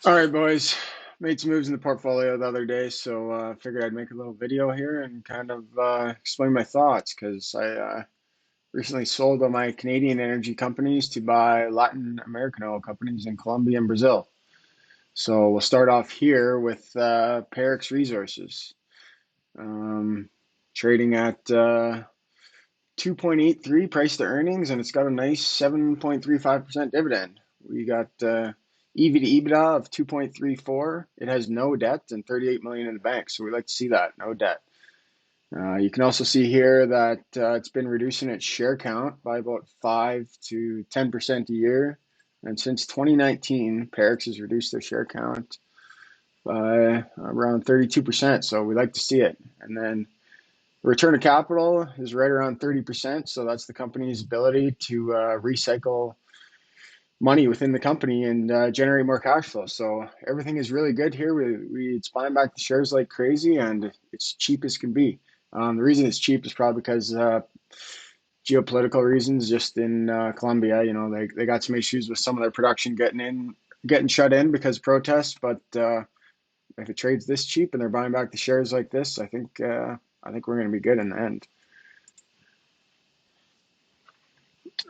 All right, boys. Made some moves in the portfolio the other day, so figured I'd make a little video here and kind of explain my thoughts because I recently sold all my Canadian energy companies to buy Latin American oil companies in Colombia and Brazil. So we'll start off here with Parex Resources, um, trading at 2.83 price to earnings, and it's got a nice 7.35% dividend. We got EV to EBITDA of 2.34. It has no debt and 38 million in the bank, so we like to see that, no debt. You can also see here that it's been reducing its share count by about 5 to 10% a year. And since 2019, Parex has reduced their share count by around 32%. So we like to see it. And then return of capital is right around 30%. So that's the company's ability to recycle money within the company and generate more cash flow. So everything is really good here. It's buying back the shares like crazy, and it's cheap as can be. The reason it's cheap is probably because geopolitical reasons. Just in Colombia, they got some issues with some of their production getting shut in because of protests. But if it trades this cheap and they're buying back the shares like this, I think we're going to be good in the end.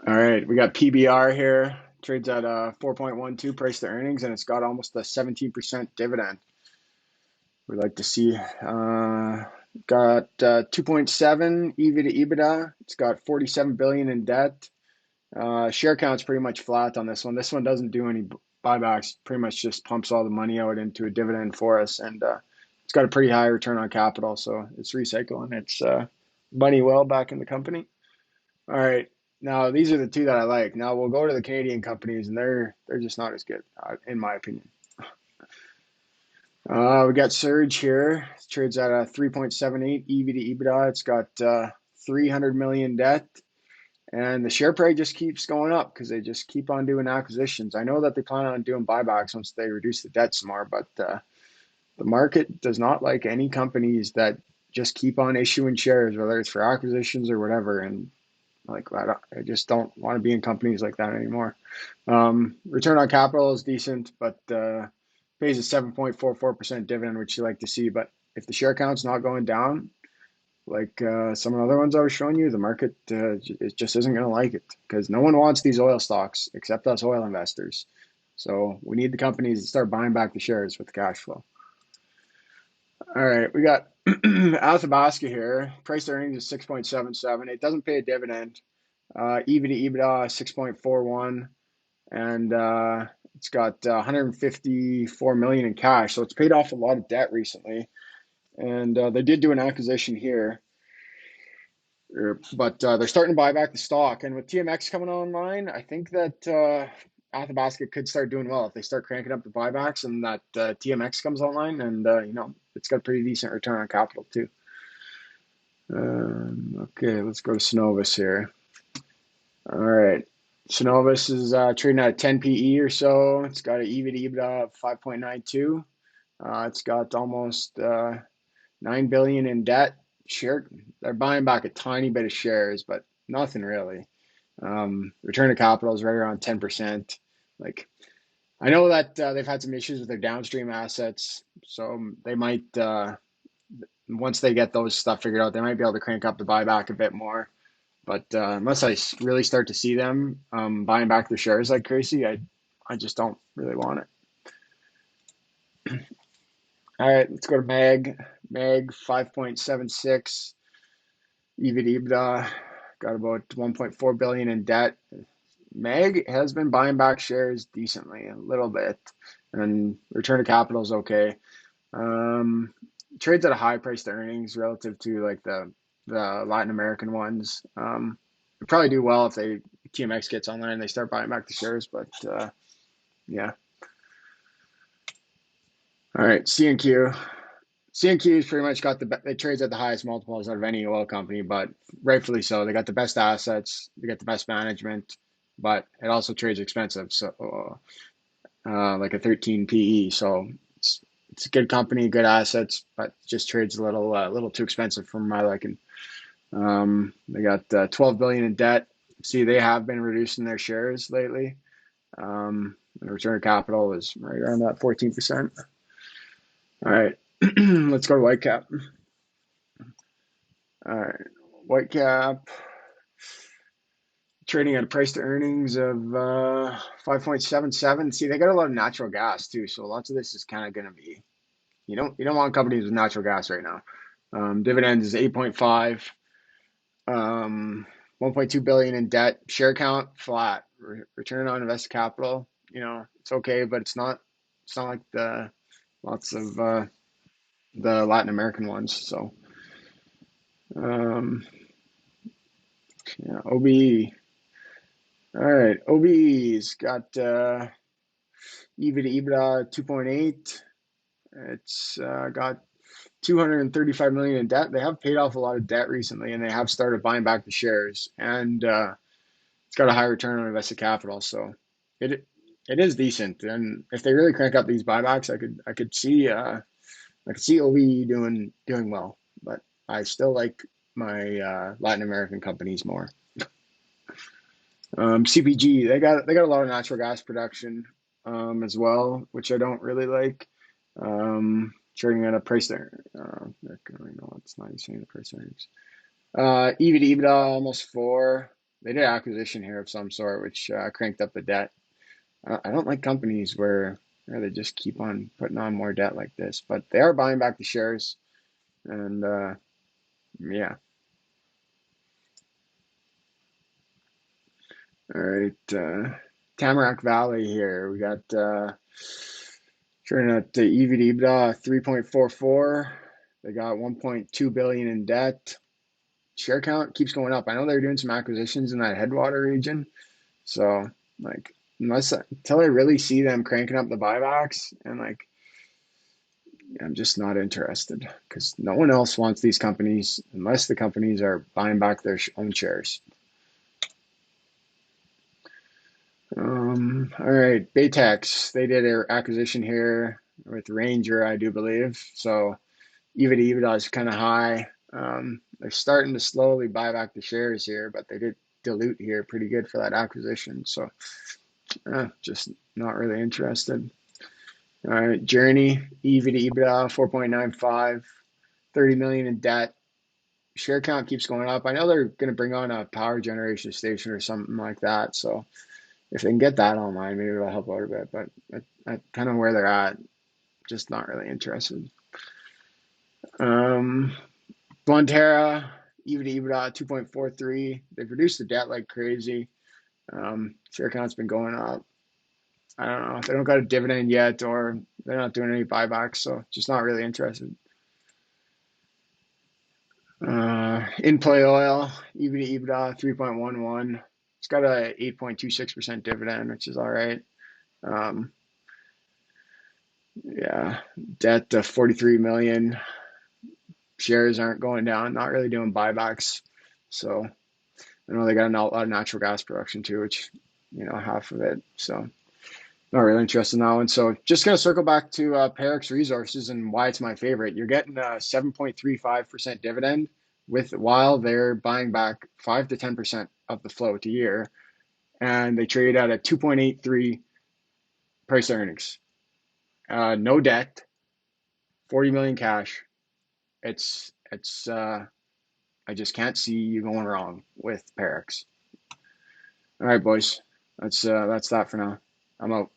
All right, we got PBR here. Trades at 4.12 price to earnings, and it's got almost a 17% dividend. We like to see. Got 2.7 EV to EBITDA. It's got 47 billion in debt. Share count's pretty much flat on this one. This one doesn't do any buybacks. Pretty much just pumps all the money out into a dividend for us, and it's got a pretty high return on capital. So it's recycling its money well back in the company. All right. Now these are the two that I like. Now we'll go to the Canadian companies, and they're just not as good, in my opinion. We got Surge here. It trades at a 3.78 EV to EBITDA. It's got 300 million debt, and the share price just keeps going up because they just keep on doing acquisitions. I know that they plan on doing buybacks once they reduce the debt some more, but the market does not like any companies that just keep on issuing shares, whether it's for acquisitions or whatever. And like I just don't want to be in companies like that anymore. Return on capital is decent, but pays a 7.44% dividend, which you like to see. But if the share count's not going down, like some of the other ones I was showing you, the market it just isn't going to like it because no one wants these oil stocks except us oil investors. So we need the companies to start buying back the shares with the cash flow. All right, we got Athabasca here. Price to earnings is 6.77. It doesn't pay a dividend. EV to EBITDA 6.41, and it's got 154 million in cash. So it's paid off a lot of debt recently, and they did do an acquisition here, but they're starting to buy back the stock. And with TMX coming online, I think that Athabasca could start doing well if they start cranking up the buybacks and that TMX comes online, and it's got a pretty decent return on capital too. Okay, let's go to Synovus here. All right. Synovus is trading at a 10 PE or so. It's got an EV to EBITDA of 5.92. It's got almost 9 billion in debt. They're buying back a tiny bit of shares, but nothing really. Return to capital is right around 10%. Like I know that they've had some issues with their downstream assets, so they might once they get those stuff figured out, they might be able to crank up the buyback a bit more. But unless I really start to see them buying back their shares like crazy, I just don't really want it. All right, let's go to Mag. Mag 5.76 EV to EBITDA, got about 1.4 billion in debt. Mag has been buying back shares decently, a little bit, and return to capital is okay. Trades at a high price to earnings relative to like the Latin American ones. Probably do well if TMX gets online and they start buying back the shares, but yeah. All right, CNQ. CNQ's pretty much got it trades at the highest multiples out of any oil company, but rightfully so. They got the best assets, they got the best management, but it also trades expensive, so like a 13 PE. So it's a good company, good assets, but just trades a little too expensive for my liking. They got 12 billion in debt. See, they have been reducing their shares lately. And the return of capital is right around that 14%. All right, let's go to Whitecap. All right, Whitecap trading at a price to earnings of 5.77. See, they got a lot of natural gas too, so lots of this is kind of going to be you don't want companies with natural gas right now. Dividends is 8.5. 1.2 billion in debt. Share count flat. Return on invested capital, it's okay, but it's not like the lots of the Latin American ones. So um, yeah, OBE. All right, OBE's got EV to EBITDA 2.8. It's got 235 million in debt. They have paid off a lot of debt recently, and they have started buying back the shares. And it's got a high return on invested capital, so it is decent. And if they really crank up these buybacks, I could see OVE doing well. But I still like my Latin American companies more. CPG, they got a lot of natural gas production as well, which I don't really like. Trading at a price there. No, it's not saying the price earnings. EV to EBITDA almost 4. They did acquisition here of some sort, which cranked up the debt. I don't like companies where they just keep on putting on more debt like this, but they are buying back the shares, and yeah. All right, Tamarack Valley here. We got turning at the EV to EBITDA 3.44. They got 1.2 billion in debt. Share count keeps going up. I know they're doing some acquisitions in that Headwater region. So, like, until I really see them cranking up the buybacks, and like, I'm just not interested because no one else wants these companies unless the companies are buying back their own shares. All right, Baytex, they did an acquisition here with Ranger, I do believe. So, EV to EBITDA is kind of high. They're starting to slowly buy back the shares here, but they did dilute here pretty good for that acquisition. So, just not really interested. All right, Journey, EV to EBITDA 4.95, 30 million in debt. Share count keeps going up. I know they're going to bring on a power generation station or something like that. So if they can get that online, maybe it'll help out a bit. But at kind of where they're at, just not really interested. Um, Bonterra, EV to EBITDA 2.43. They've reduced the debt like crazy. Share count's been going up. I don't know. They don't got a dividend yet, or they're not doing any buybacks, so just not really interested. In play oil, EV to EBITDA 3.11. It's got a 8.26% dividend, which is all right. Um, yeah, debt to 43 million. Shares aren't going down, not really doing buybacks. So I know they got a lot of natural gas production too, which, half of it. So not really interested in that one. So just going to circle back to Parex Resources and why it's my favorite. You're getting a 7.35% dividend while they're buying back 5 to 10% of the float a year, and they trade at a 2.83 price earnings. No debt, 40 million cash. It's I just can't see you going wrong with Parex. All right, boys. That's that for now. I'm out.